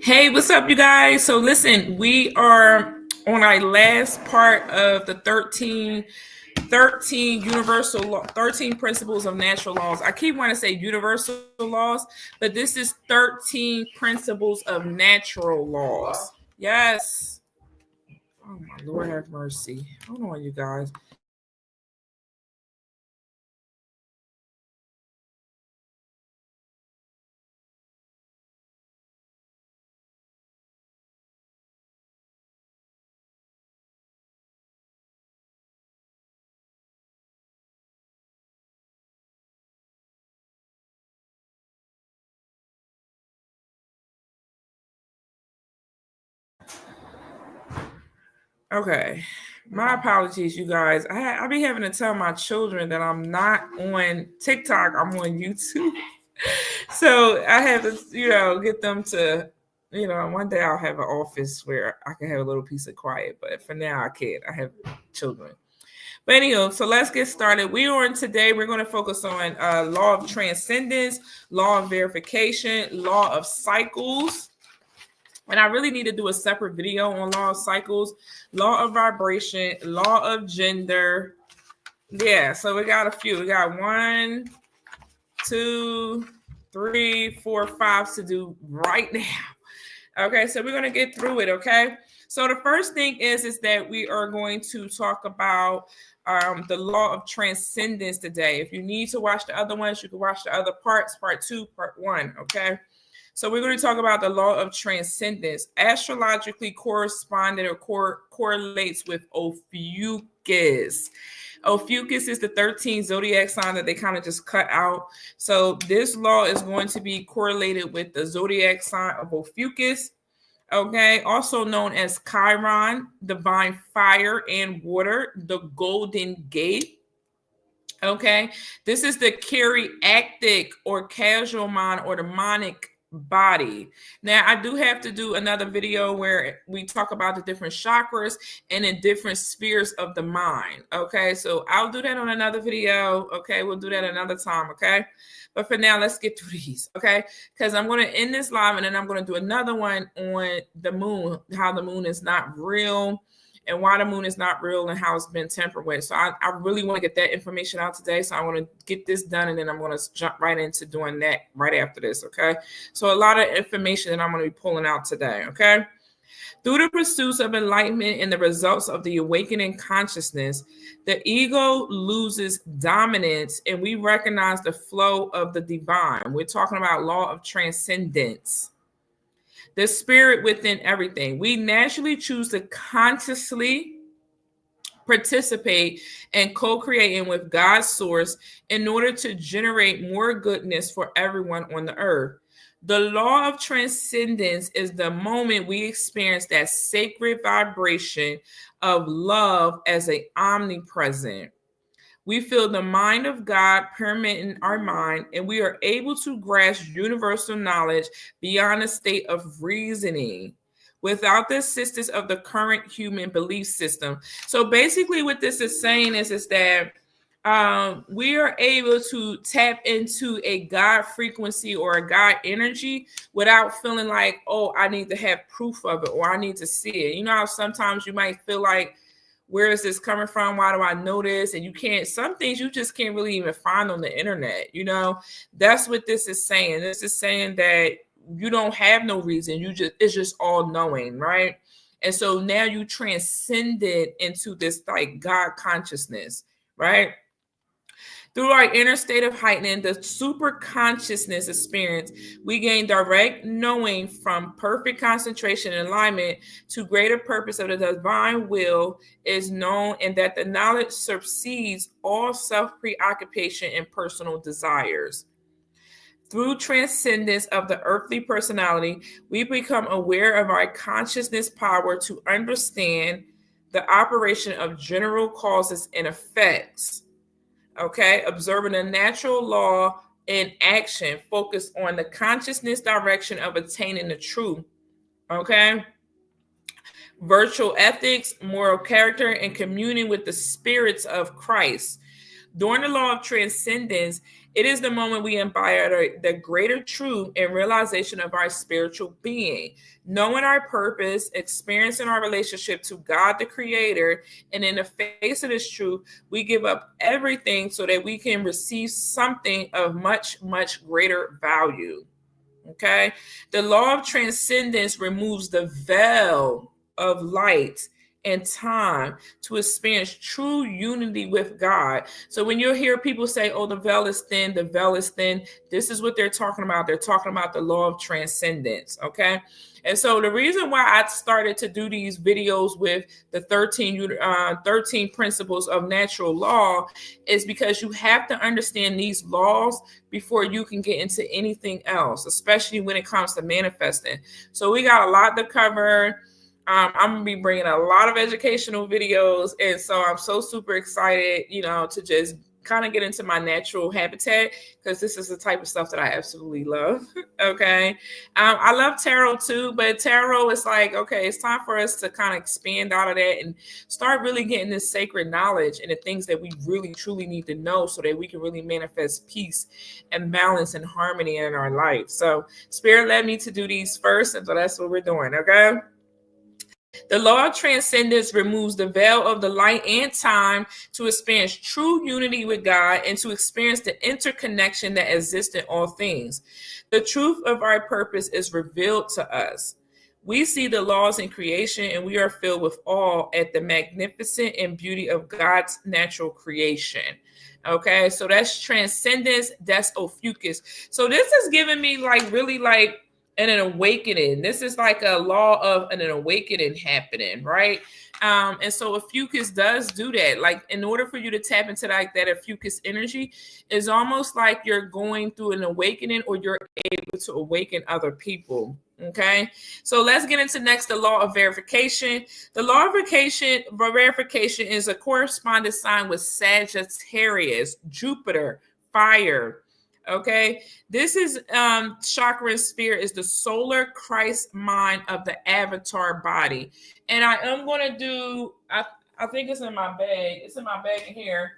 Hey, what's up, you guys? So, listen, we are on our last part of the 13 universal law, 13 principles of natural laws. I keep wanting to say universal laws, but this is 13 principles of natural laws. Yes. Oh, my Lord, have mercy. Hold on, you guys. Okay. My apologies, you guys. I be having to tell my children that I'm not on TikTok, I'm on YouTube. So I have to, get them to, one day I'll have an office where I can have a little piece of quiet. But for now, I can't. I have children. But anyhow, so let's get started. We're going to focus on law of transcendence, law of verification, law of cycles. And I really need to do a separate video on law of cycles, law of vibration, law of gender. Yeah, so we got a few. We got 1, 2, 3, 4, 5 to do right now. Okay, so we're going to get through it, okay? So the first thing is that we are going to talk about the law of transcendence today. If you need to watch the other ones, you can watch the other parts, part 2, part 1, okay? So we're going to talk about the law of transcendence. Astrologically corresponded or correlates with Ophiuchus. Ophiuchus is the 13th zodiac sign that they kind of just cut out. So this law is going to be correlated with the zodiac sign of Ophiuchus. Okay, also known as Chiron, divine fire and water, the golden gate. Okay, this is the Chariactic or casual mind or demonic body. Now, I do have to do another video where we talk about the different chakras and the different spheres of the mind. Okay, so I'll do that on another video. Okay, we'll do that another time. Okay, but for now, let's get through these. Okay, because I'm going to end this live and then I'm going to do another one on the moon, how the moon is not real and why the moon is not real and how it's been tempered with. So I really want to get that information out today. So I want to get this done and then I'm going to jump right into doing that right after this. Okay. So a lot of information that I'm going to be pulling out today. Okay. Through the pursuits of enlightenment and the results of the awakening consciousness, the ego loses dominance and we recognize the flow of the divine. We're talking about law of transcendence. The spirit within everything. We naturally choose to consciously participate and co-creating with God's source in order to generate more goodness for everyone on the earth. The law of transcendence is the moment we experience that sacred vibration of love as an omnipresent. We feel the mind of God permeating our mind, and we are able to grasp universal knowledge beyond a state of reasoning without the assistance of the current human belief system. So basically, what this is saying is that we are able to tap into a God frequency or a God energy without feeling like, oh, I need to have proof of it or I need to see it. You know how sometimes you might feel like, where is this coming from? Why do I know this? And you can't, some things you just can't really even find on the internet. You know, that's what this is saying. This is saying that you don't have no reason. It's just all knowing, right? And so now you transcended into this like God consciousness, right? Through our inner state of heightening, the super consciousness experience, we gain direct knowing from perfect concentration and alignment to greater purpose of the divine will is known, and that the knowledge supersedes all self-preoccupation and personal desires. Through transcendence of the earthly personality, we become aware of our consciousness power to understand the operation of general causes and effects. Okay, observing a natural law in action, focus on the consciousness direction of attaining the truth. Okay, virtual ethics, moral character, and communing with the spirits of Christ. During the law of transcendence, It is the moment we embody the greater truth and realization of our spiritual being, knowing our purpose, experiencing our relationship to God, the Creator. And in the face of this truth, we give up everything so that we can receive something of much, much greater value. Okay. The law of transcendence removes the veil of light and time to experience true unity with God. So when you hear people say, oh, the veil is thin, the veil is thin, this is what they're talking about. They're talking about the law of transcendence. Okay. And so the reason why I started to do these videos with the 13 principles of natural law is because you have to understand these laws before you can get into anything else, especially when it comes to manifesting. So we got a lot to cover. I'm going to be bringing a lot of educational videos. And so I'm so super excited, to just kind of get into my natural habitat, because this is the type of stuff that I absolutely love. Okay. I love tarot too, but tarot is like, okay, it's time for us to kind of expand out of that and start really getting this sacred knowledge and the things that we really truly need to know so that we can really manifest peace and balance and harmony in our life. So Spirit led me to do these first, and so that's what we're doing. Okay. The law of transcendence removes the veil of the light and time to experience true unity with God and to experience the interconnection that exists in all things. The truth of our purpose is revealed to us. We see the laws in creation and we are filled with awe at the magnificence and beauty of God's natural creation. Okay, so that's transcendence, that's Ophiuchus. So this is giving me really an awakening. This is like a law of an awakening happening, right? And so Ophiuchus does do that. Like, in order for you to tap into that Ophiuchus energy, is almost like you're going through an awakening, or you're able to awaken other people. Okay, so let's get into next the law of verification. The law of verification is a corresponding sign with Sagittarius, Jupiter, fire. Okay, this is chakra and spirit is the solar Christ mind of the avatar body. And I am going to do, I think it's in my bag. It's in my bag in here.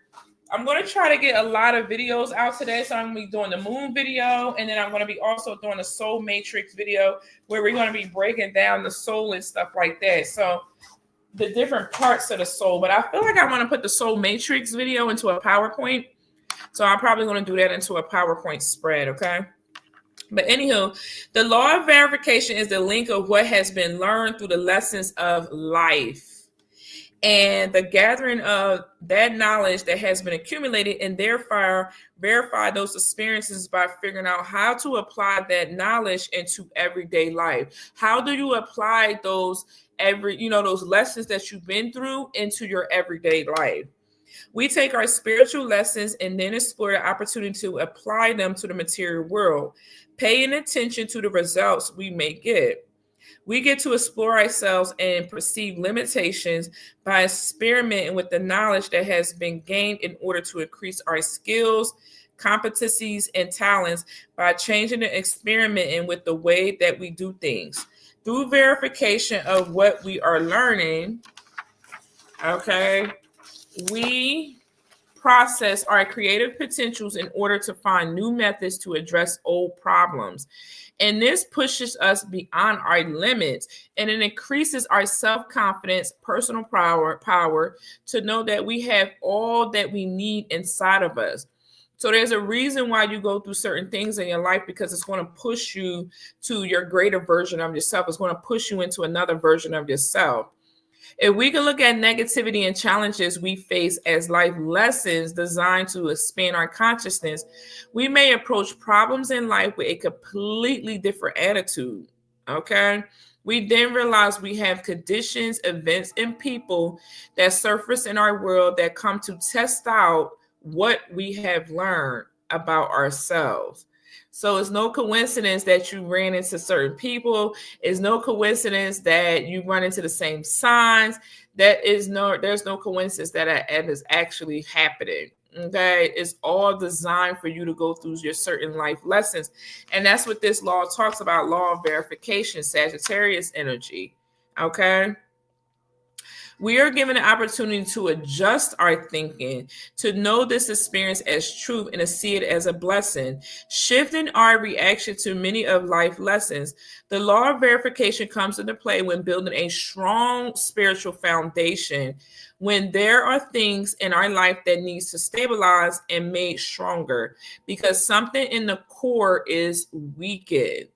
I'm going to try to get a lot of videos out today. So I'm going to be doing the moon video, and then I'm going to be also doing a soul matrix video where we're going to be breaking down the soul and stuff like that. So the different parts of the soul. But I feel like I want to put the soul matrix video into a PowerPoint. So I'm probably going to do that into a PowerPoint spread, okay? But anywho, the law of verification is the link of what has been learned through the lessons of life and the gathering of that knowledge that has been accumulated, and therefore verify those experiences by figuring out how to apply that knowledge into everyday life. How do you apply those those lessons that you've been through into your everyday life? We take our spiritual lessons and then explore the opportunity to apply them to the material world, paying attention to the results we may get. We get to explore ourselves and perceive limitations by experimenting with the knowledge that has been gained in order to increase our skills, competencies, and talents by changing and experimenting with the way that we do things. Through verification of what we are learning, okay, we process our creative potentials in order to find new methods to address old problems. And this pushes us beyond our limits, and it increases our self-confidence, personal power to know that we have all that we need inside of us. So there's a reason why you go through certain things in your life, because it's going to push you to your greater version of yourself. It's going to push you into another version of yourself. If we can look at negativity and challenges we face as life lessons designed to expand our consciousness, we may approach problems in life with a completely different attitude. Okay. We then realize we have conditions, events, and people that surface in our world that come to test out what we have learned about ourselves. So it's no coincidence that you ran into certain people. It's no coincidence that you run into the same signs. There's no coincidence that is actually happening. Okay, it's all designed for you to go through your certain life lessons. And that's what this law talks about, law of verification, Sagittarius energy. Okay. We are given an opportunity to adjust our thinking, to know this experience as truth and to see it as a blessing, shifting our reaction to many of life lessons. The law of verification comes into play when building a strong spiritual foundation, when there are things in our life that needs to stabilize and made stronger because something in the core is weakened.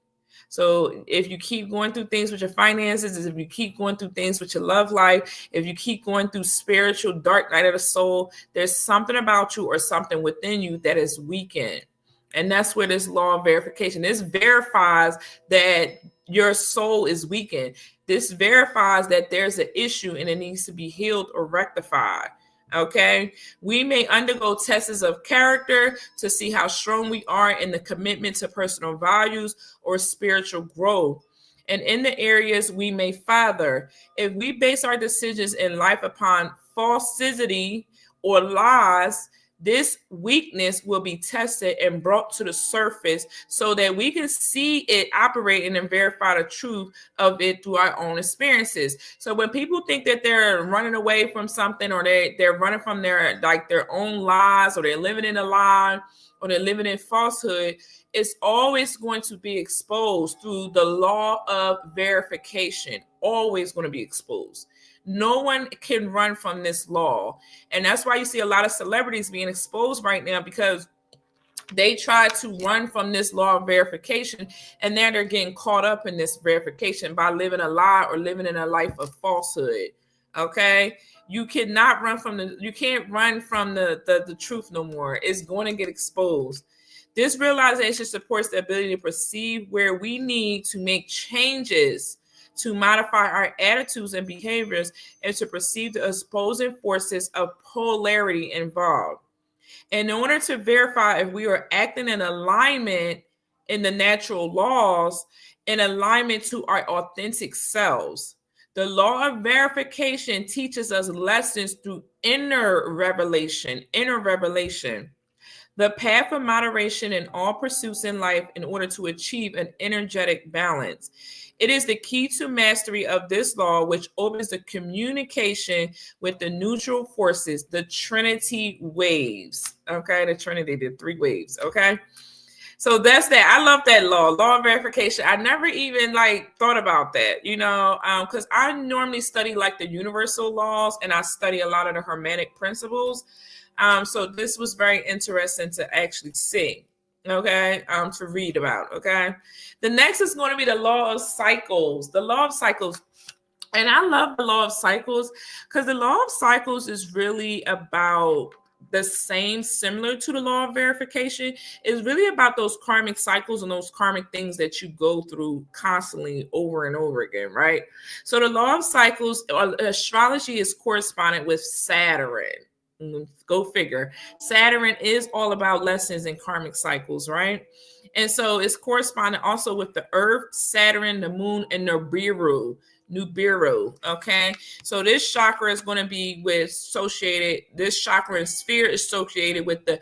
So if you keep going through things with your finances, if you keep going through things with your love life, if you keep going through spiritual dark night of the soul, there's something about you or something within you that is weakened. And that's where this law of verification, this verifies that your soul is weakened. This verifies that there's an issue and it needs to be healed or rectified. Okay, we may undergo tests of character to see how strong we are in the commitment to personal values or spiritual growth. And in the areas we may father, if we base our decisions in life upon falsity or lies, this weakness will be tested and brought to the surface so that we can see it operating and verify the truth of it through our own experiences. So when people think that they're running away from something or they're running from their own lies or they're living in a lie or they're living in falsehood, it's always going to be exposed through the law of verification, always going to be exposed. No one can run from this law. And that's why you see a lot of celebrities being exposed right now because they try to run from this law of verification. And now they're getting caught up in this verification by living a lie or living in a life of falsehood. Okay. You cannot run from you can't run from the truth no more. It's going to get exposed. This realization supports the ability to perceive where we need to make changes to modify our attitudes and behaviors, and to perceive the opposing forces of polarity involved. In order to verify if we are acting in alignment in the natural laws, in alignment to our authentic selves. The law of verification teaches us lessons through inner revelation. The path of moderation in all pursuits in life in order to achieve an energetic balance. It is the key to mastery of this law, which opens the communication with the neutral forces, the Trinity waves. Okay, the Trinity did 3 waves. Okay, so that's that. I love that law of verification. I never even thought about that, because I normally study the universal laws and I study a lot of the Hermetic principles. So this was very interesting to actually see. Okay, to read about. Okay, the next is going to be the law of cycles. The law of cycles, and I love the law of cycles because the law of cycles is really about the same, similar to the law of verification. Is really about those karmic cycles and those karmic things that you go through constantly over and over again, right? So the law of cycles, astrology is correspondent with Saturn. Go figure. Saturn is all about lessons in karmic cycles, right? And so it's corresponding also with the Earth, Saturn, the Moon, and Nibiru. Okay, so this chakra is going to be this chakra and sphere is associated with the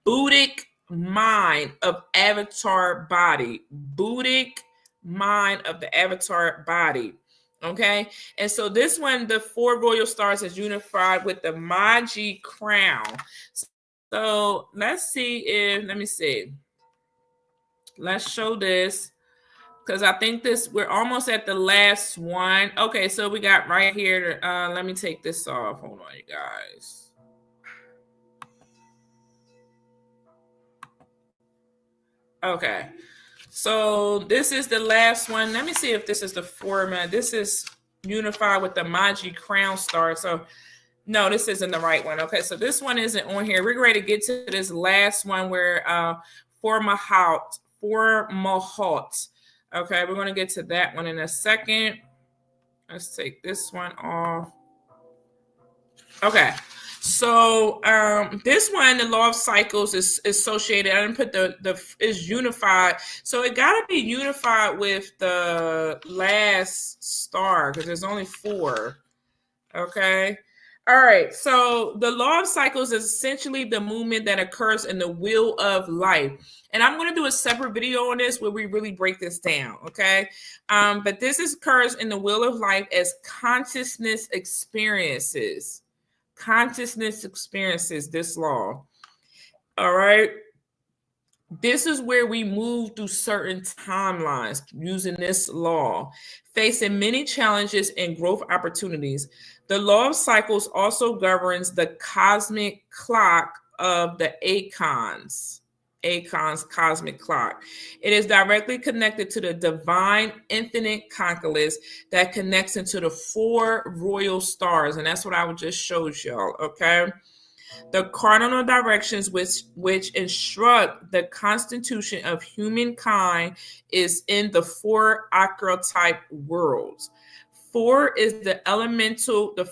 Buddhic mind of avatar body. Buddhic mind of the avatar body. Okay, and so this one, the 4 royal stars is unified with the Maji crown. So let's see. Let's show this because I think we're almost at the last one. Okay, so we got right here. Let me take this off. Hold on, you guys. Okay. So this is the last one. Let me see if this is the format. This is unified with the Maji crown star. So no, this isn't the right one. Okay, so this one isn't on here. We're ready to get to this last one where Formahat. Okay, we're going to get to that one in a second. Let's take this one off. Okay. So this one, the law of cycles is associated. I didn't put is unified. So it got to be unified with the last star because there's only 4. Okay. All right. So the law of cycles is essentially the movement that occurs in the wheel of life. And I'm going to do a separate video on this where we really break this down. Okay. But this occurs in the wheel of life as consciousness experiences. Consciousness experiences this law. All right. This is where we move through certain timelines using this law, facing many challenges and growth opportunities. The law of cycles also governs the cosmic clock of the Acons. Acon's cosmic clock. It is directly connected to the divine infinite conchelus that connects into the four royal stars. And that's what I just showed y'all. Okay. The cardinal directions which instruct the constitution of humankind is in the four archetype worlds. Four is the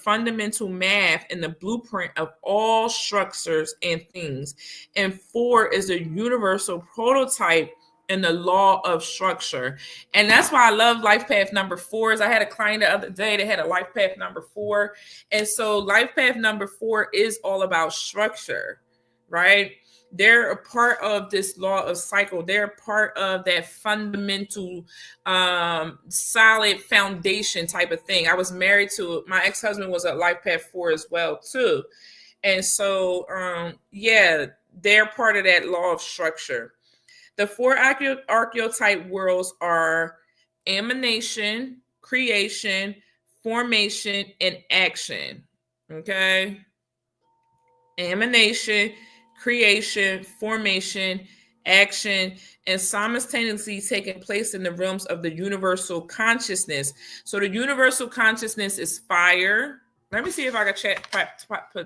fundamental math and the blueprint of all structures and things. And four is the universal prototype and the law of structure. And that's why I love life path number 4. Is I had a client the other day that had a life path number 4. And so life path number 4 is all about structure, right? They're a part of this law of cycle. They're part of that fundamental, solid foundation type of thing. I was married to, my ex-husband was a life path 4 as well too. And so, yeah, they're part of that law of structure. The four archetype worlds are emanation, creation, formation, and action. Okay? Emanation, creation, formation, action, and simultaneously taking place in the realms of the universal consciousness. So the universal consciousness is fire. Let me see if I can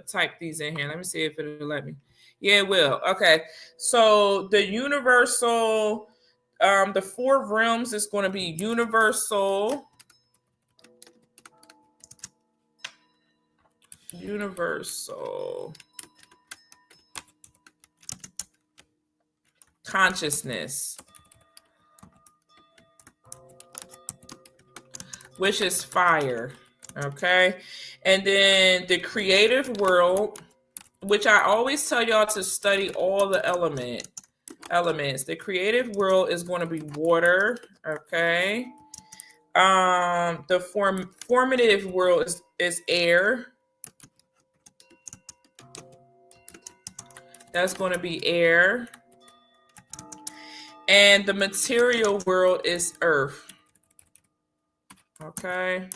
type these in here. Let me see if it'll let me. Yeah, it will. Okay. So the universal, the 4 realms is going to be universal consciousness, which is fire. Okay. And then the creative world, which I always tell y'all to study all the elements. The creative world is going to be water. Okay. The formative world is air. That's going to be air. And the material world is earth. Okay.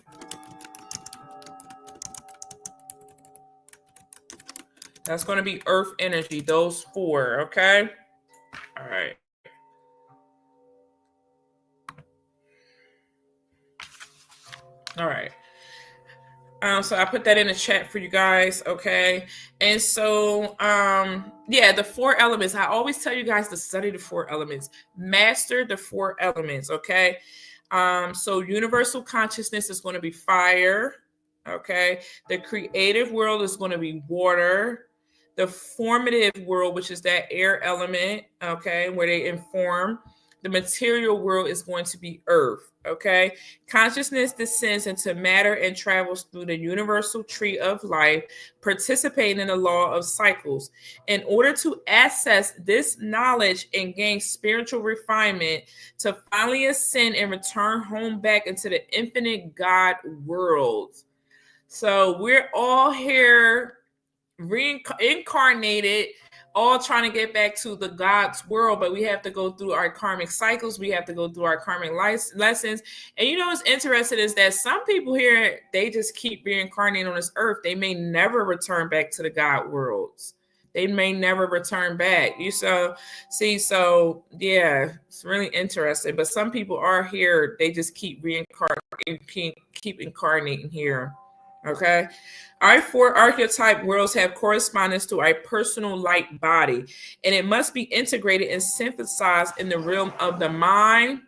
That's going to be earth energy, those 4, okay? All right. All right. So I put that in the chat for you guys, okay? And so, yeah, the 4 elements. I always tell you guys to study the 4 elements. Master the 4 elements, okay? So universal consciousness is going to be fire, okay? The creative world is going to be water. The formative world, which is that air element, okay, where they inform. The material world is going to be earth, okay? Consciousness descends into matter and travels through the universal tree of life, participating in the law of cycles. In order to access this knowledge and gain spiritual refinement, to finally ascend and return home back into the infinite God world. So we're all here reincarnated, all trying to get back to the God's world, but we have to go through our karmic cycles. We have to go through our karmic lessons. And you know what's interesting is that some people here, they just keep reincarnating on this earth. They may never return back to the God worlds. They may never return back. So yeah, it's really interesting. But some people are here, they just keep reincarnating, keep incarnating here. Okay. Our 4 archetype worlds have correspondence to our personal light body, and it must be integrated and synthesized in the realm of the mind,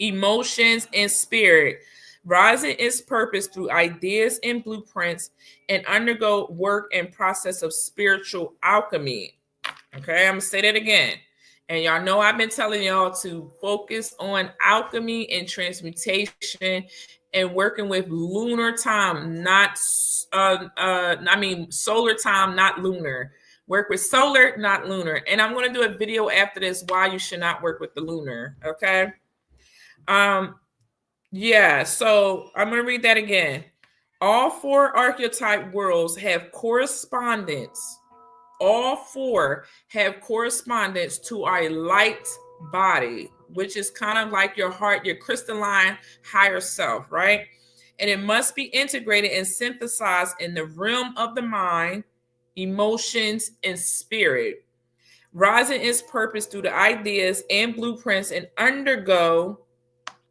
emotions, and spirit, rising its purpose through ideas and blueprints, and undergo work and process of spiritual alchemy. Okay, I'm gonna say that again. And y'all know I've been telling y'all to focus on alchemy and transmutation and working with lunar time, not solar time, not lunar. Work with solar, not lunar. And I'm going to do a video after this why you should not work with the lunar. Okay. Yeah, so I'm going to read that again. All 4 archetype worlds have correspondence. All 4 have correspondence to our light body, which is kind of like your heart, your crystalline higher self, right? And it must be integrated and synthesized in the realm of the mind, emotions, and spirit, rising its purpose through the ideas and blueprints and undergo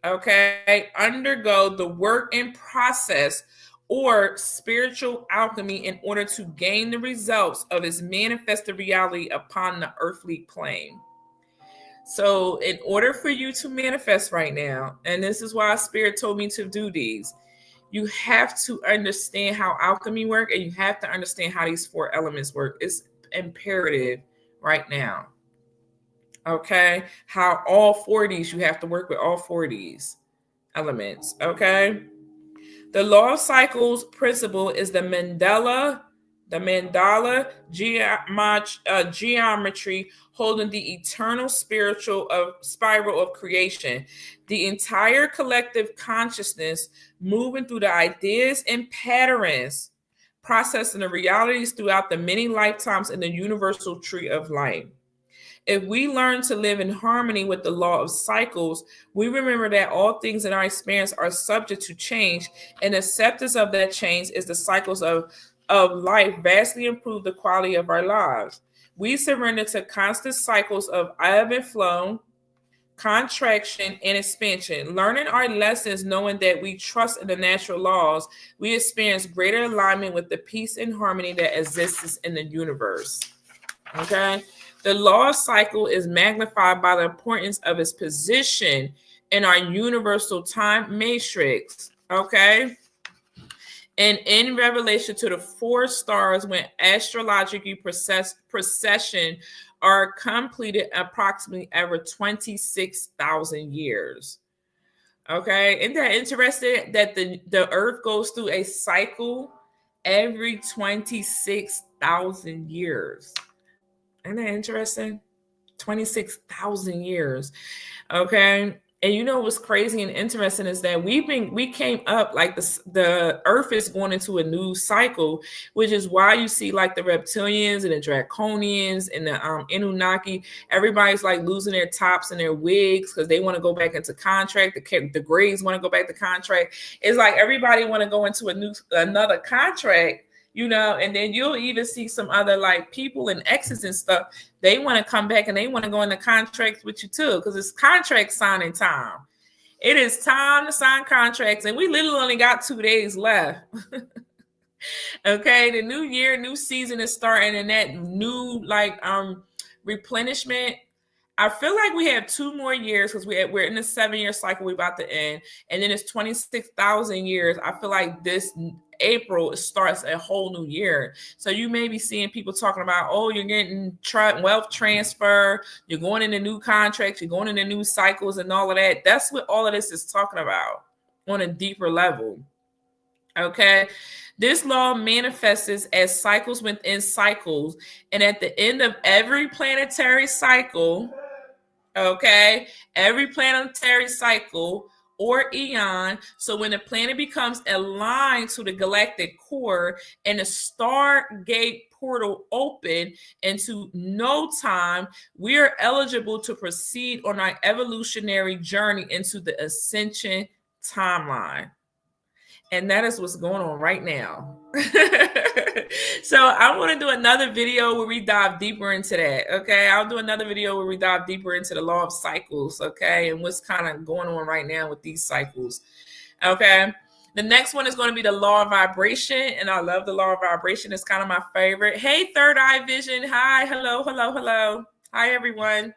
the work and process or spiritual alchemy in order to gain the results of its manifested reality upon the earthly plane. So in order for you to manifest right now, and this is why Spirit told me to do these, you have to understand how alchemy works, and you have to understand how these 4 elements work. It's imperative right now. Okay, how all 4 of these, you have to work with all 4 of these elements. Okay, the law of cycles principle is the mandala geometry holding the eternal spiral of creation, the entire collective consciousness moving through the ideas and patterns, processing the realities throughout the many lifetimes in the universal tree of life. If we learn to live in harmony with the law of cycles, we remember that all things in our experience are subject to change, and acceptance of that change is the cycles of life vastly improve the quality of our lives. We surrender to constant cycles of ebb and flow, contraction, and expansion. Learning our lessons, knowing that we trust in the natural laws, we experience greater alignment with the peace and harmony that exists in the universe. Okay? The law of cycle is magnified by the importance of its position in our universal time matrix. Okay? And in revelation to the 4 stars, when astrological precession are completed approximately every 26,000 years. Okay, isn't that interesting that the Earth goes through a cycle every 26,000 years? Isn't that interesting? 26,000 years. Okay. And you know what's crazy and interesting is that we came up like the Earth is going into a new cycle, which is why you see like the reptilians and the draconians and the Anunnaki. Everybody's like losing their tops and their wigs because they want to go back into contract. The Greys want to go back to contract. It's like everybody want to go into another contract. You know, and then you'll even see some other like people and exes and stuff. They want to come back and they want to go into contracts with you too, because it's contract signing time. It is time to sign contracts, and we literally only got 2 days left. Okay, the new year, new season is starting, and that new like replenishment. I feel like we have 2 more years because we're in the 7-year cycle. We're about to end, and then it's 26,000 years. I feel like this April starts a whole new year. So you may be seeing people talking about, oh, you're getting wealth transfer, you're going into new contracts, you're going into new cycles and all of that. That's what all of this is talking about on a deeper level. Okay. This law manifests as cycles within cycles. And at the end of every planetary cycle, okay, every planetary cycle or eon, so when the planet becomes aligned to the galactic core and the stargate portal open into no time, we are eligible to proceed on our evolutionary journey into the ascension timeline. And that is what's going on right now. So I want to do another video where we dive deeper into that. Okay. I'll do another video where we dive deeper into the law of cycles. Okay. And what's kind of going on right now with these cycles. Okay. The next one is going to be the law of vibration. And I love the law of vibration. It's kind of my favorite. Hey, Third Eye Vision. Hi. Hello. Hello. Hello. Hi, everyone.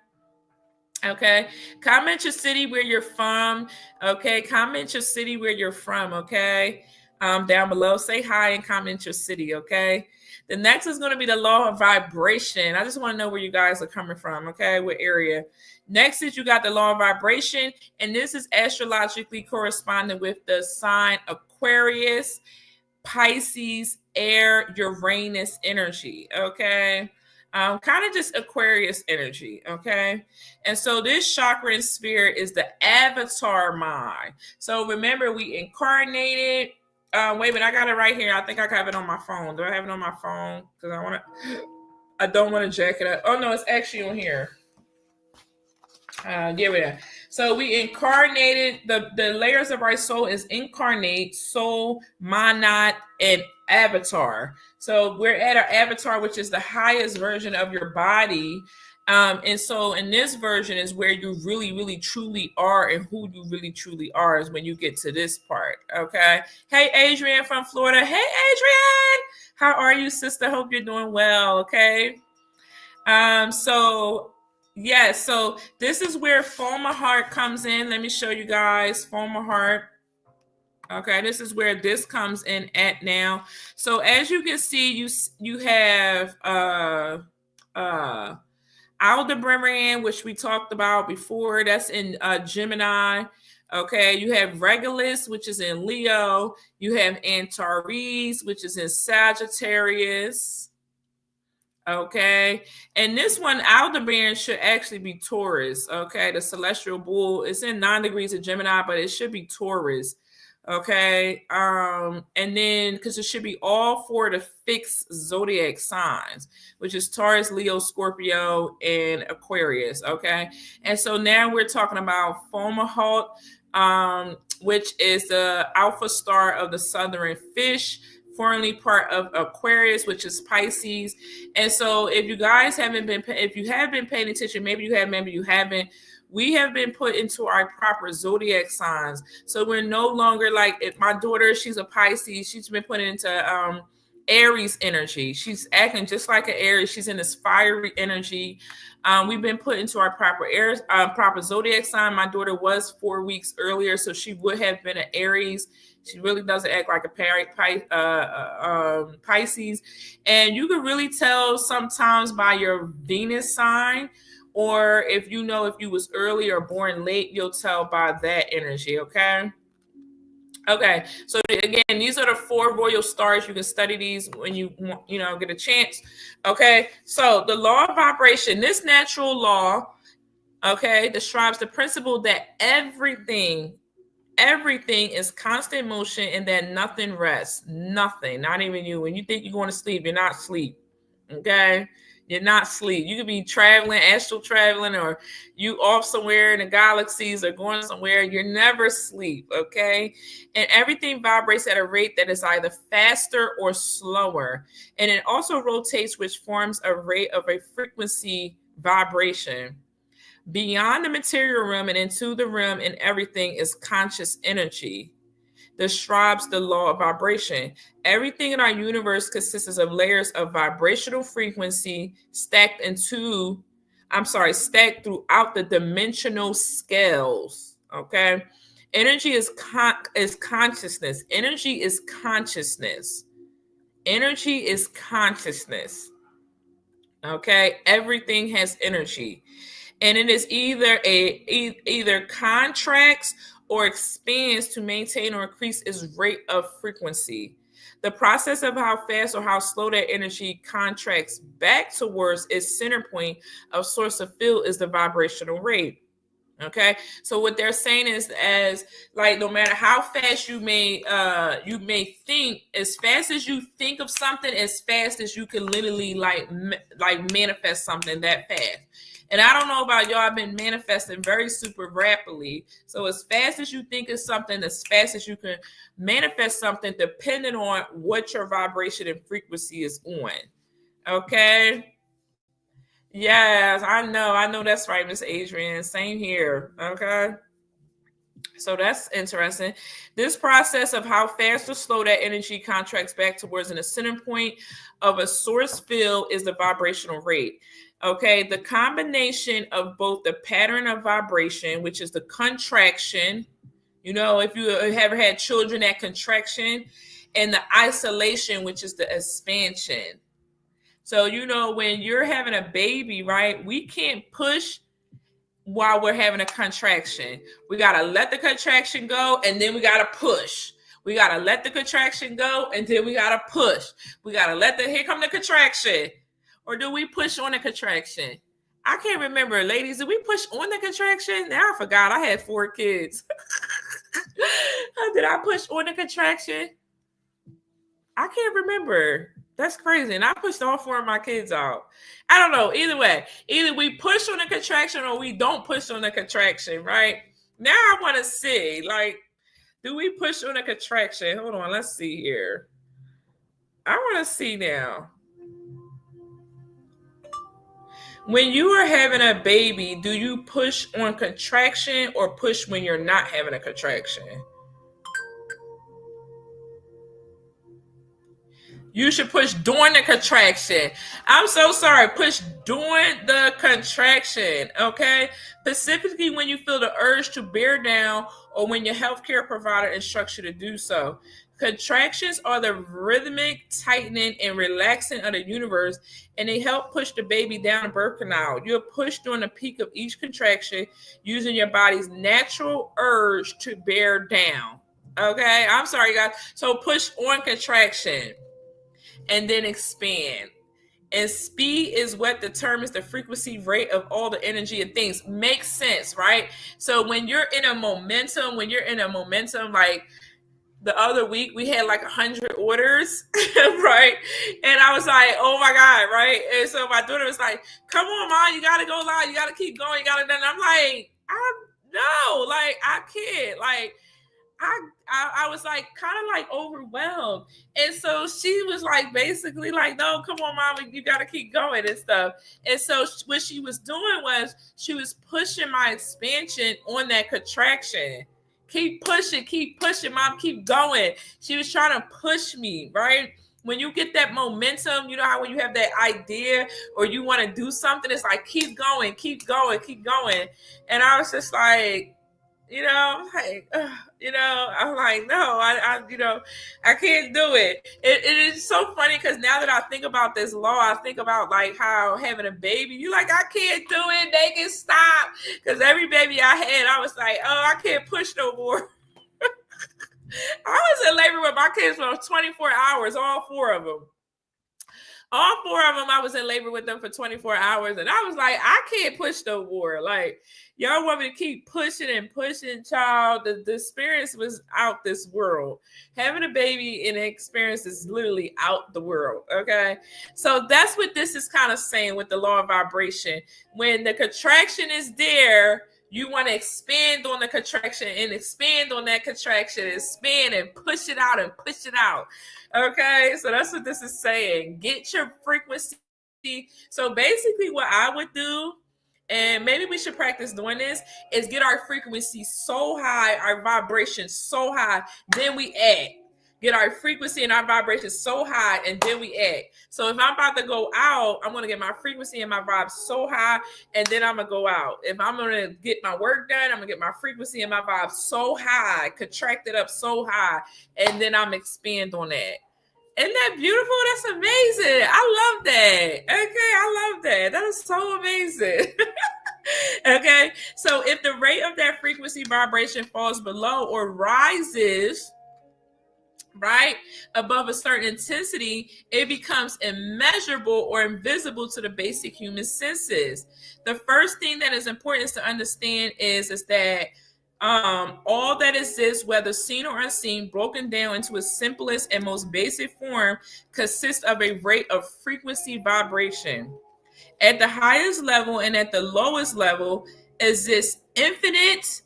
Okay, comment your city where you're from. Okay, comment your city where you're from. Okay, down below. Say hi and comment your city, okay? The next is going to be the law of vibration. I just want to know where you guys are coming from, okay? What area? Next is you got the law of vibration, and this is astrologically corresponding with the sign Aquarius, Pisces, air, Uranus energy, okay? Kind of just Aquarius energy, okay? And so this chakra in spirit is the avatar mind. So remember, we incarnated. Wait a minute, I got it right here. I think I have it on my phone. Do I have it on my phone? Because I don't want to jack it up. Oh no, it's actually on here. Give it a. So we incarnated, the layers of our soul is incarnate, soul, manat, and avatar. So we're at our avatar, which is the highest version of your body. And so in this version is where you really, really, truly are, and who you really, truly are is when you get to this part. Okay. Hey, Adrian from Florida. Hey, Adrian. How are you, sister? Hope you're doing well. Okay. Yes, so this is where Fomalhaut comes in. Let me show you guys Fomalhaut. Okay, this is where this comes in at now. So as you can see, you have Aldebaran, which we talked about before. That's in Gemini. Okay, you have Regulus, which is in Leo. You have Antares, which is in Sagittarius. Okay, and this one, Aldebaran, should actually be Taurus. Okay, the celestial bull is in 9 degrees of Gemini, but it should be Taurus. Okay, and then because it should be all 4 of the fixed zodiac signs, which is Taurus, Leo, Scorpio, and Aquarius. Okay, and so now we're talking about Fomalhaut, which is the alpha star of the southern fish, formerly part of Aquarius, which is Pisces. And so if you guys if you have been paying attention, maybe you have, maybe you haven't, we have been put into our proper zodiac signs. So we're no longer like, if my daughter, she's a Pisces, she's been put into Aries energy. She's acting just like an Aries. She's in this fiery energy. We've been put into our proper zodiac sign. My daughter was 4 weeks earlier, so she would have been an Aries. She really doesn't act like a Pisces. And you can really tell sometimes by your Venus sign, or if you was early or born late, you'll tell by that energy, okay? Okay, so again, these are the 4 royal stars. You can study these when you get a chance. Okay, so the law of vibration, this natural law, okay, describes the principle that everything is constant motion and that nothing rests. Nothing, not even you. When you think you're going to sleep, you're not asleep. Okay? You're not asleep. You could be traveling, astral traveling, or you off somewhere in the galaxies or going somewhere. You're never asleep. Okay? And everything vibrates at a rate that is either faster or slower. And it also rotates, which forms a rate of a frequency vibration. Beyond the material realm and into the realm and everything is conscious energy. Describes the law of vibration. Everything in our universe consists of layers of vibrational frequency stacked throughout the dimensional scales. Okay. Energy is consciousness. Energy is consciousness. Energy is consciousness. Okay. Everything has energy. And it is either contracts or expands to maintain or increase its rate of frequency. The process of how fast or how slow that energy contracts back towards its center point of source of field is the vibrational rate. Okay, so what they're saying is, as like, no matter how fast you may think, as fast as you think of something, as fast as you can literally like manifest something that fast. And I don't know about y'all, I've been manifesting very super rapidly. So as fast as you think of something, as fast as you can manifest something, depending on what your vibration and frequency is on. Okay. Yes, I know that's right, Miss Adrian. Same here. Okay. So that's interesting. This process of how fast or slow that energy contracts back towards an ascending point of a source field is the vibrational rate. Okay, the combination of both the pattern of vibration, which is the contraction, You know, if you ever had children, that contraction, and the isolation, which is the expansion. So, you know, when you're having a baby, right, we can't push while we're having a contraction. We got to let the contraction go, and then we got to push. We got to let the contraction go, and then we got to push. We got to here come the contraction. Or do we push on the contraction? I can't remember. Ladies, did we push on the contraction? Now I forgot. I had 4 kids. Did I push on the contraction? I can't remember. That's crazy. And I pushed all 4 of my kids out. I don't know. Either way, either we push on the contraction or we don't push on the contraction, right? Now I want to see, like, do we push on the contraction? Hold on. Let's see here. I want to see now. When you are having a baby, do you push on contraction or push when you're not having a contraction? You should push during the contraction. I'm so sorry. Push during the contraction, okay? Specifically when you feel the urge to bear down or when your healthcare provider instructs you to do so. Contractions are the rhythmic tightening and relaxing of the universe, and they help push the baby down the birth canal. You're pushed during the peak of each contraction using your body's natural urge to bear down. Okay? I'm sorry, guys. So push on contraction and then expand. And speed is what determines the frequency rate of all the energy and things. Makes sense, right? So when you're in a momentum, like the other week we had like 100 orders, right? And I was like, oh my God, right? And so my daughter was like, come on, Mom, you gotta go live, you gotta keep going, you gotta. And I'm like, I can't. Like, I was like kind of like overwhelmed. And so she was like basically like, no, come on, Mom, you got to keep going and stuff. And so what she was doing was she was pushing my expansion on that contraction. Keep pushing, Mom, keep going. She was trying to push me, right? When you get that momentum, you know how when you have that idea or you want to do something, it's like, keep going. And I was just like, you know, like, I'm like, no, I can't do it. It is so funny because now that I think about this law, I think about like how having a baby, you like, I can't do it. They can stop. Because every baby I had, I was like, oh, I can't push no more. I was in labor with my kids for 24 hours, all 4 of them. All 4 of them, I was in labor with them for 24 hours. And I was like, I can't push no more. Like, y'all want me to keep pushing and pushing, child. The experience was out this world. Having a baby and the experience is literally out the world, okay? So that's what this is kind of saying with the law of vibration. When the contraction is there, you want to expand on the contraction and expand on that contraction, expand and push it out and push it out. Okay, so that's what this is saying. Get your frequency. So basically what I would do, and maybe we should practice doing this, is get our frequency so high, our vibration so high, then we add. Get our frequency and our vibration so high, and then we add. So if I'm about to go out, I'm going to get my frequency and my vibe so high, and then I'm going to go out. If I'm going to get my work done, I'm going to get my frequency and my vibe so high, contract it up so high, and then I'm expand on that. Isn't that beautiful? That's amazing. I love that. Okay, I love that. That is so amazing. Okay, so if the rate of that frequency vibration falls below or rises, right, above a certain intensity, it becomes immeasurable or invisible to the basic human senses. The first thing that is important to understand is that all that exists, whether seen or unseen, broken down into its simplest and most basic form, consists of a rate of frequency vibration. At the highest level and at the lowest level exists infinite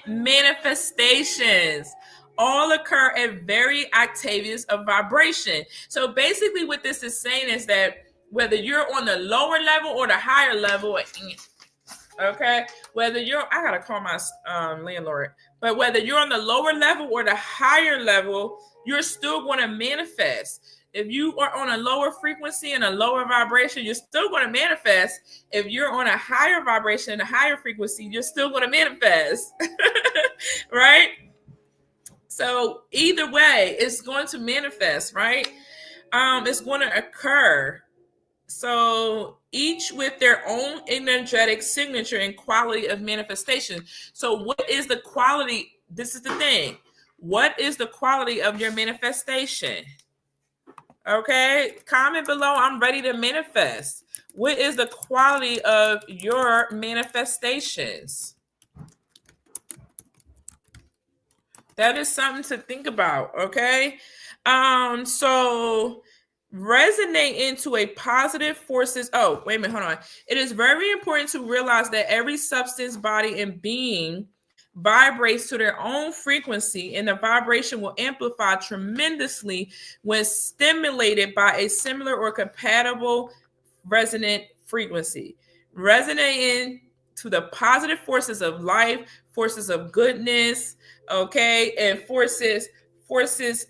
manifestations. All occur at varying octaves of vibration. So basically what this is saying is that whether you're on the lower level or the higher level, okay, whether you're, I gotta call my landlord, but whether you're on the lower level or the higher level, you're still going to manifest. If you are on a lower frequency and a lower vibration, you're still going to manifest. If you're on a higher vibration and a higher frequency, you're still going to manifest. Right? So either way, it's going to manifest, right? It's going to occur. So each with their own energetic signature and quality of manifestation. So what is the quality? This is the thing. What is the quality of your manifestation? Okay, comment below. I'm ready to manifest. What is the quality of your manifestations? That is something to think about. Okay. So resonate into a positive forces. Oh, wait a minute, hold on. It is very important to realize that every substance, body, and being vibrates to their own frequency, and the vibration will amplify tremendously when stimulated by a similar or compatible resonant frequency. Resonating to the positive forces of life, forces of goodness, okay, and forces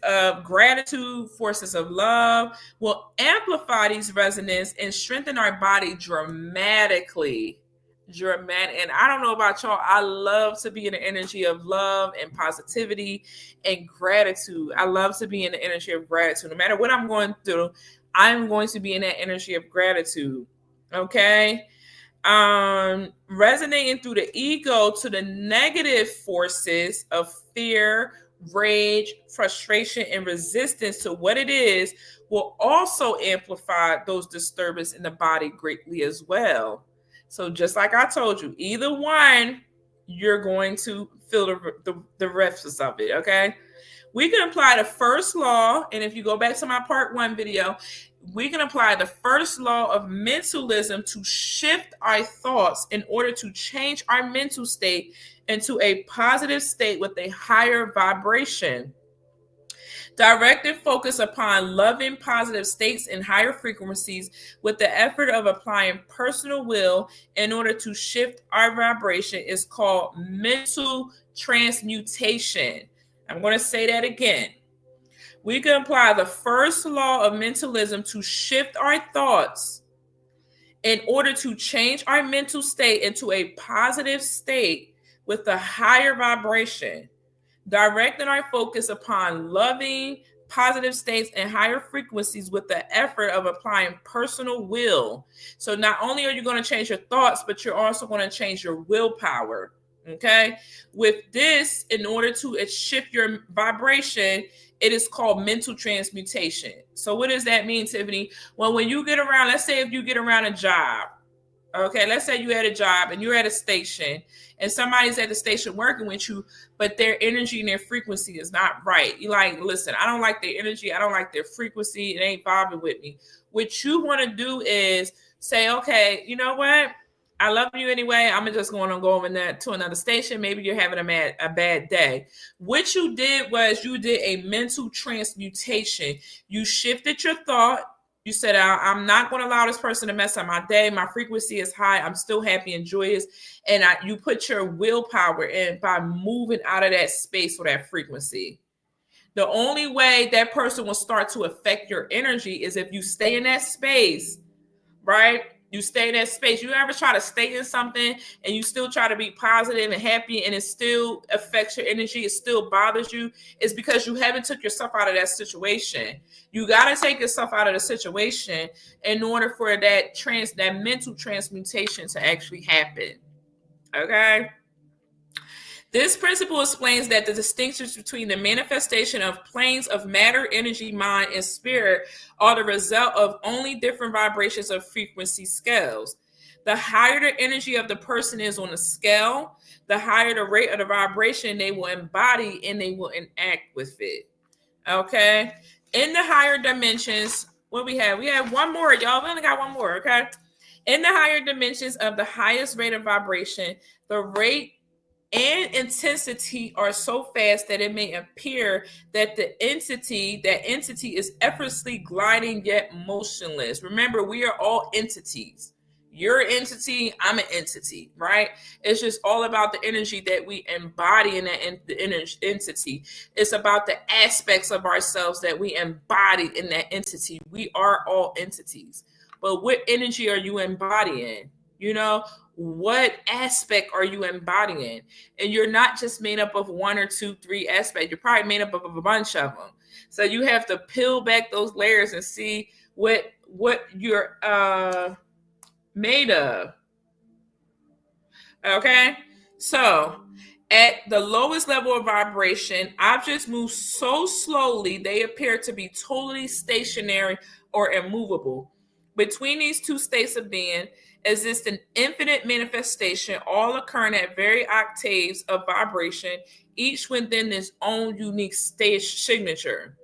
of gratitude, forces of love will amplify these resonance and strengthen our body dramatically. And I don't know about y'all, I love to be in the energy of love and positivity and gratitude. I love to be in the energy of gratitude. No matter what I'm going through, I'm going to be in that energy of gratitude. Okay. Resonating through the ego to the negative forces of fear, rage, frustration, and resistance to what it is will also amplify those disturbances in the body greatly as well. So just like I told you, either one, you're going to feel the rest of it, okay? We can apply the first law, and if you go back to my part 1 video, we can apply the first law of mentalism to shift our thoughts in order to change our mental state into a positive state with a higher vibration. Directed focus upon loving positive states and higher frequencies with the effort of applying personal will in order to shift our vibration is called mental transmutation. I'm going to say that again. We can apply the first law of mentalism to shift our thoughts in order to change our mental state into a positive state with a higher vibration, directing our focus upon loving positive states and higher frequencies with the effort of applying personal will. So not only are you going to change your thoughts, but you're also going to change your willpower. Okay. With this, in order to shift your vibration, it is called mental transmutation. So what does that mean, Tiffany? Well, when you get around, let's say if you get around a job, okay, let's say you had a job and you're at a station and somebody's at the station working with you, but their energy and their frequency is not right. You're like, listen, I don't like their energy. I don't like their frequency. It ain't vibing with me. What you want to do is say, okay, you know what? I love you anyway. I'm just going to go over there to another station. Maybe you're having a bad day. What you did was you did a mental transmutation. You shifted your thought. You said, I'm not going to allow this person to mess up my day. My frequency is high. I'm still happy and joyous. And you put your willpower in by moving out of that space or that frequency. The only way that person will start to affect your energy is if you stay in that space, right? You stay in that space. You ever try to stay in something and you still try to be positive and happy and it still affects your energy, it still bothers you? It's because you haven't took yourself out of that situation. You got to take yourself out of the situation in order for that mental transmutation to actually happen. Okay? This principle explains that the distinctions between the manifestation of planes of matter, energy, mind, and spirit are the result of only different vibrations of frequency scales. The higher the energy of the person is on the scale, the higher the rate of the vibration they will embody and they will enact with it. Okay? In the higher dimensions, what we have? We have one more, y'all. We only got one more, okay? In the higher dimensions of the highest rate of vibration, the rate and intensity are so fast that it may appear that that entity is effortlessly gliding yet motionless. Remember, we are all entities. You're an entity, I'm an entity, right? It's just all about the energy that we embody in that entity. It's about the aspects of ourselves that we embody in that entity. We are all entities. But what energy are you embodying? You know, what aspect are you embodying? And you're not just made up of one or two, three aspects. You're probably made up of a bunch of them. So you have to peel back those layers and see what you're made of. Okay, so at the lowest level of vibration, objects move so slowly they appear to be totally stationary or immovable. Between these two states of being exists an infinite manifestation, all occurring at varied octaves of vibration, each within its own unique stage signature.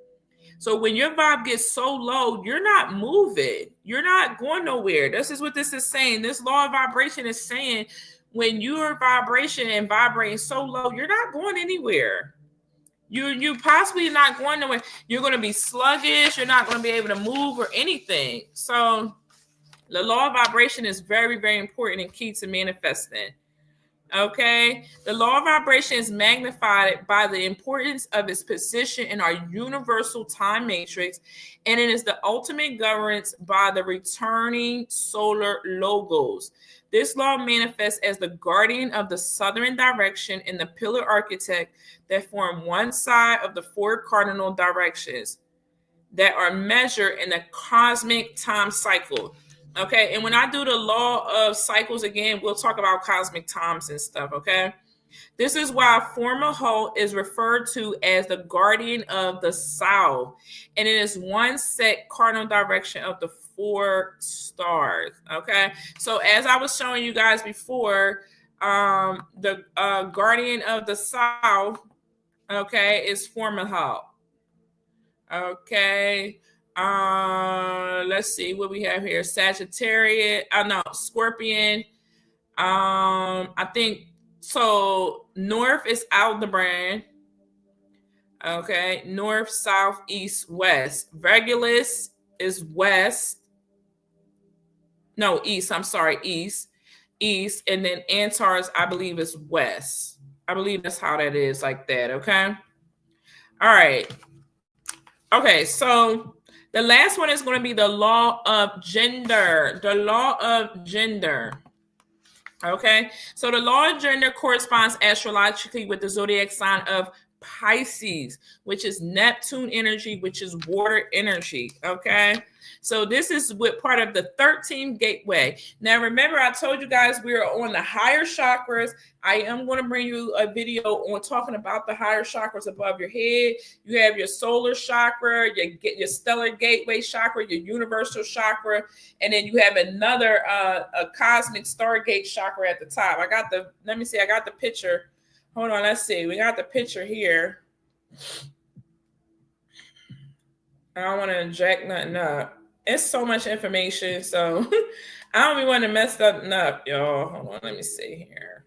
So when your vibe gets so low, you're not moving. You're not going nowhere. This is what this is saying. This law of vibration is saying when your vibration and vibrating so low, you're not going anywhere. You possibly not going nowhere. You're going to be sluggish. You're not going to be able to move or anything. So the law of vibration is very, very important and key to manifesting. Okay, the law of vibration is magnified by the importance of its position in our universal time matrix, and it is the ultimate governance by the returning solar logos. This law manifests as the guardian of the southern direction in the pillar architect that form one side of the four cardinal directions that are measured in the cosmic time cycle. Okay, and when I do the law of cycles again, we'll talk about cosmic times and stuff, okay? This is why Fomalhaut is referred to as the guardian of the south, and it is one set cardinal direction of the four stars, okay? So as I was showing you guys before, the guardian of the south, okay, is Fomalhaut, okay? Let's see what we have here. Sagittarius. No, Scorpion. I think so. North is Aldebaran. Okay. North, south, east, west. Regulus is west. No, east. I'm sorry, east. East. And then Antares, I believe, is west. I believe that's how that is, like that. Okay. All right. Okay, so the last one is going to be the law of gender. The law of gender. Okay, so the law of gender corresponds astrologically with the zodiac sign of Pisces, which is Neptune energy, which is water energy. Okay, so this is what part of the 13th gateway. Now, remember, I told you guys we are on the higher chakras. I am going to bring you a video on talking about the higher chakras above your head. You have your solar chakra, your stellar gateway chakra, your universal chakra, and then you have another a cosmic stargate chakra at the top. I got the picture. Hold on, let's see. We got the picture here. I don't want to jack nothing up. It's so much information, so I don't even want to mess nothing up, y'all. Hold on, let me see here.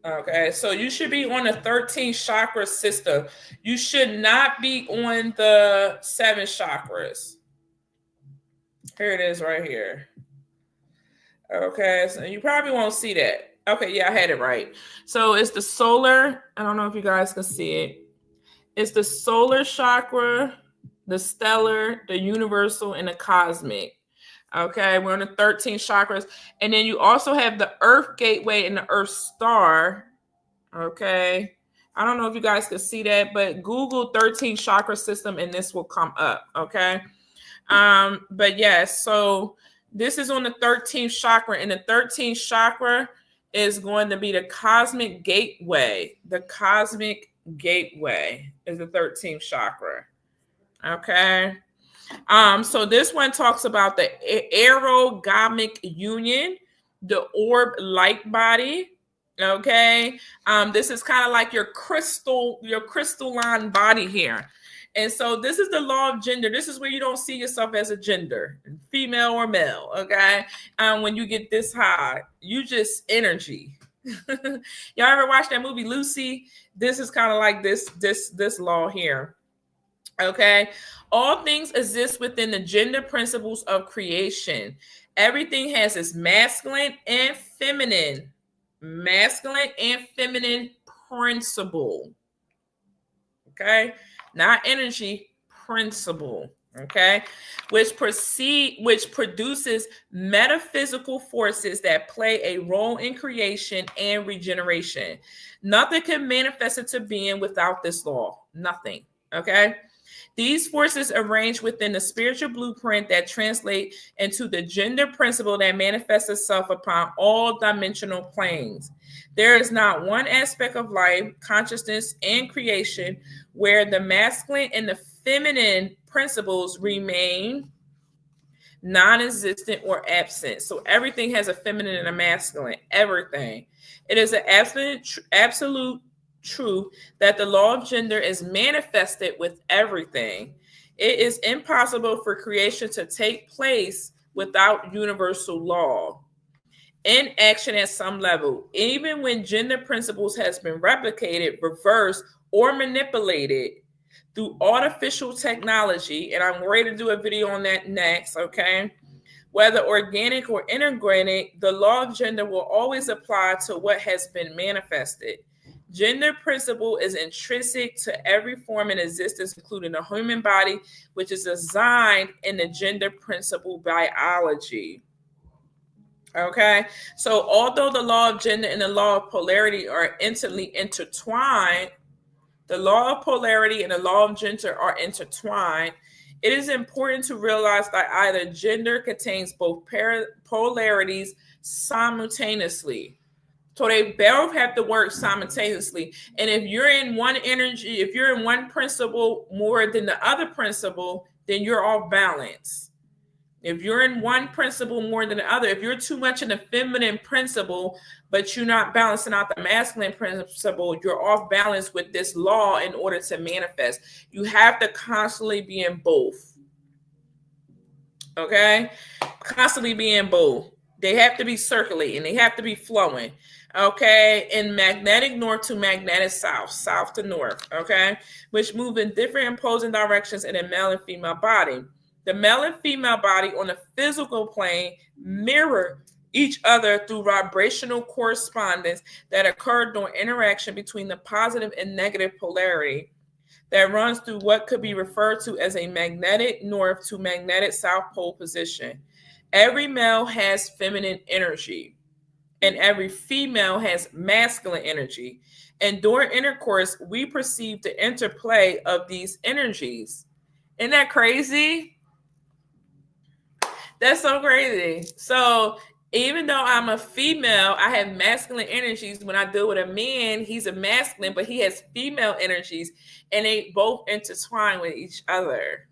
Okay, so you should be on the 13th chakra system. You should not be on the 7 chakras. Here it is right here. Okay, so you probably won't see that. Okay, yeah, I had it right. So it's the solar. I don't know if you guys can see it. It's the solar chakra, the stellar, the universal, and the cosmic. Okay, we're on the 13 chakras. And then you also have the earth gateway and the earth star. Okay, I don't know if you guys can see that, but Google 13 chakra system and this will come up. Okay, but yes, so this is on the 13th chakra, and the 13th chakra is going to be the cosmic gateway. The cosmic gateway is the 13th chakra. Okay. So this one talks about the aerogamic union, the orb light body. Okay. This is kind of like your crystalline body here. And so this is the law of gender. This is where you don't see yourself as a gender, female or male. Okay. When you get this high, you just energy. Y'all ever watch that movie Lucy? This is kind of like this law here. Okay. All things exist within the gender principles of creation. Everything has its masculine and feminine principle. Okay. Not energy, principle. Okay. Which produces metaphysical forces that play a role in creation and regeneration. Nothing can manifest into being without this law. Nothing. Okay. These forces arrange within the spiritual blueprint that translate into the gender principle that manifests itself upon all dimensional planes. There is not one aspect of life, consciousness, and creation where the masculine and the feminine principles remain non-existent or absent. So everything has a feminine and a masculine. Everything. It is an absolute truth that the law of gender is manifested with everything. It is impossible for creation to take place without universal law in action at some level. Even when gender principles has been replicated, reversed, or manipulated through artificial technology, and I'm ready to do a video on that next, okay? Whether organic or inorganic, the law of gender will always apply to what has been manifested. Gender principle is intrinsic to every form in existence, including the human body, which is designed in the gender principle biology. Okay, so although the law of gender and the law of polarity are intimately intertwined, the law of polarity and the law of gender are intertwined. It is important to realize that either gender contains both polarities simultaneously. So they both have to work simultaneously. And if you're in one energy, if you're in one principle more than the other principle, then you're off balance. If you're in one principle more than the other, if you're too much in the feminine principle, but you're not balancing out the masculine principle, you're off balance with this law in order to manifest. You have to constantly be in both. Okay? Constantly be in both. They have to be circulating, they have to be flowing. Okay, in magnetic north to magnetic south, south to north. Okay, which move in different opposing directions in a male and female body. The male and female body on the physical plane mirror each other through vibrational correspondence that occur during interaction between the positive and negative polarity that runs through what could be referred to as a magnetic north to magnetic south pole position. Every male has feminine energy, and every female has masculine energy. And during intercourse, we perceive the interplay of these energies. Isn't that crazy? That's so crazy. So even though I'm a female, I have masculine energies. When I deal with a man, he's a masculine, but he has female energies, and they both intertwine with each other.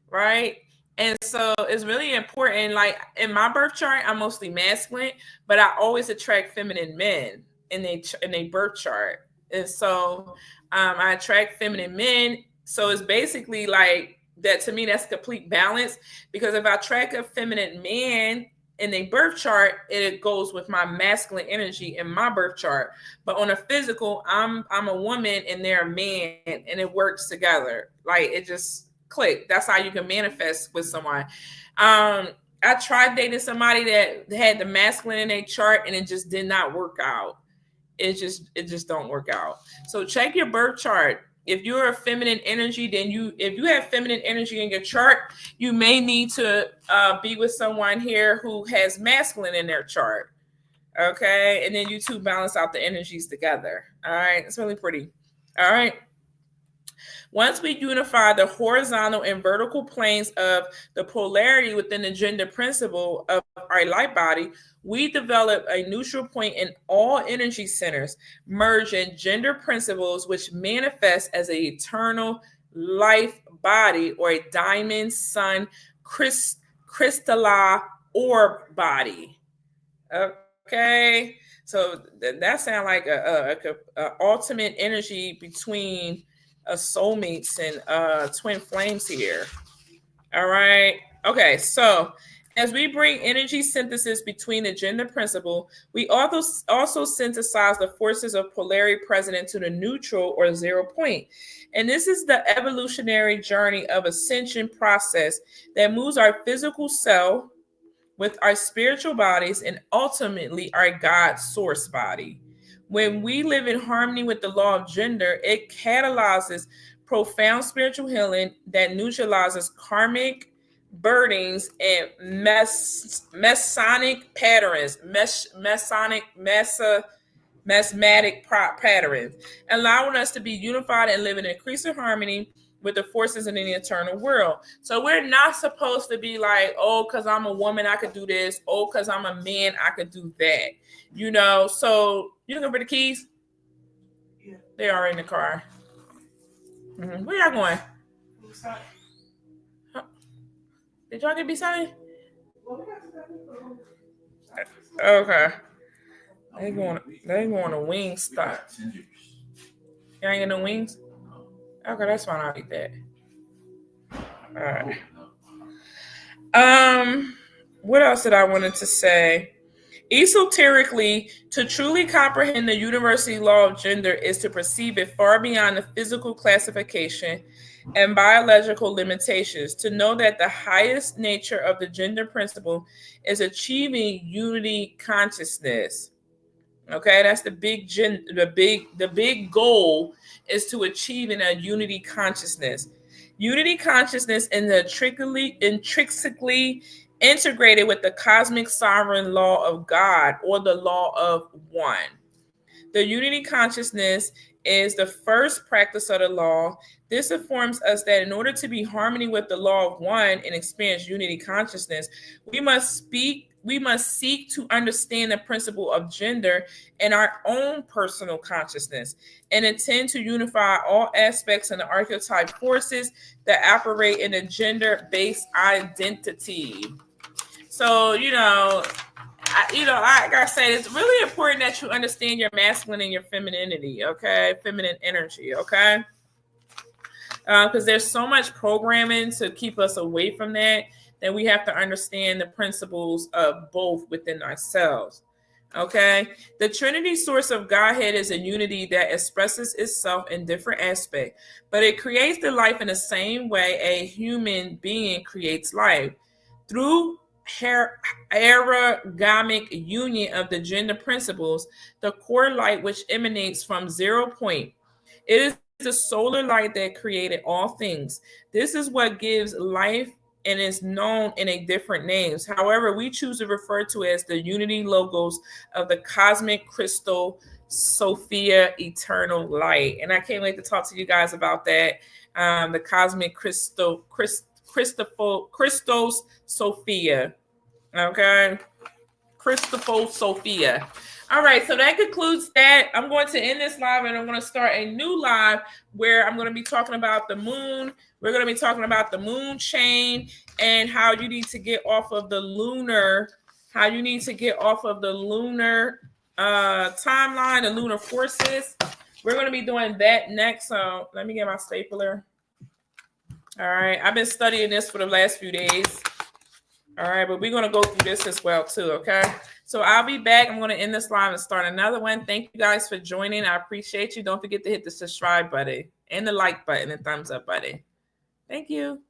Right? And so it's really important. Like in my birth chart, I'm mostly masculine, but I always attract feminine men in a birth chart. And so I attract feminine men. So it's basically like that to me, that's complete balance. Because if I attract a feminine man in a birth chart, it goes with my masculine energy in my birth chart. But on a physical, I'm a woman and they're a man, and it works together. Like it just click. That's how you can manifest with someone. I tried dating somebody that had the masculine in their chart, and it just did not work out. It just don't work out. So check your birth chart. If you're a feminine energy, then if you have feminine energy in your chart, you may need to be with someone here who has masculine in their chart. Okay, and then you two balance out the energies together. All right, it's really pretty. All right. Once we unify the horizontal and vertical planes of the polarity within the gender principle of our light body, we develop a neutral point in all energy centers, merging gender principles which manifest as an eternal life body or a diamond sun crystalline orb body. Okay, so that sounds like a ultimate energy between soulmates and twin flames here. All right. Okay. So, As we bring energy synthesis between the gender principle, we also synthesize the forces of polarity present into the neutral or 0 point. And this is the evolutionary journey of ascension process that moves our physical self with our spiritual bodies and ultimately our God source body. When we live in harmony with the law of gender, it catalyzes profound spiritual healing that neutralizes karmic burdens and mesonic patterns, mesmatic patterns, allowing us to be unified and live in increasing harmony with the forces in the eternal world. So we're not supposed to be like, oh, because I'm a woman, I could do this. Oh, because I'm a man, I could do that. You know, so you looking for the keys? Yeah. They are in the car. Mm-hmm. Where y'all going? Did y'all get beside? Okay. They going to wing stop. Y'all ain't get no wings? Okay, that's fine. I'll eat that. All right. What else did I wanted to say? Esoterically, to truly comprehend the universal law of gender is to perceive it far beyond the physical classification and biological limitations, to know that the highest nature of the gender principle is achieving unity consciousness. Okay, that's the big goal is to achieving a unity consciousness. Unity consciousness is intrinsically integrated with the cosmic sovereign law of God, or the law of one. The unity consciousness is the first practice of the law. This informs us that in order to be harmony with the law of one and experience unity consciousness, we must seek to understand the principle of gender in our own personal consciousness and intend to unify all aspects of the archetype forces that operate in a gender-based identity. So, like I say, it's really important that you understand your masculine and your femininity, okay? Feminine energy, okay? Because there's so much programming to keep us away from that we have to understand the principles of both within ourselves, okay? The Trinity source of Godhead is a unity that expresses itself in different aspects, but it creates the life in the same way a human being creates life. Through ergogamic union of the gender principles, the core light which emanates from 0 point. It is the solar light that created all things. This is what gives life and is known in a different names. However, we choose to refer to it as the unity logos of the cosmic crystal Sophia eternal light. And I can't wait to talk to you guys about that. The cosmic crystal Christos Sophia. Okay. Christos Sophia. All right, so that concludes that. I'm going to end this live and I'm going to start a new live where I'm going to be talking about the moon. We're going to be talking about the moon chain and how you need to get off of the lunar, timeline, the lunar forces. We're going to be doing that next. So let me get my stapler. All right, I've been studying this for the last few days. All right, but we're going to go through this as well too, okay? So I'll be back. I'm going to end this live and start another one. Thank you guys for joining. I appreciate you. Don't forget to hit the subscribe button and the like button and thumbs up button. Thank you.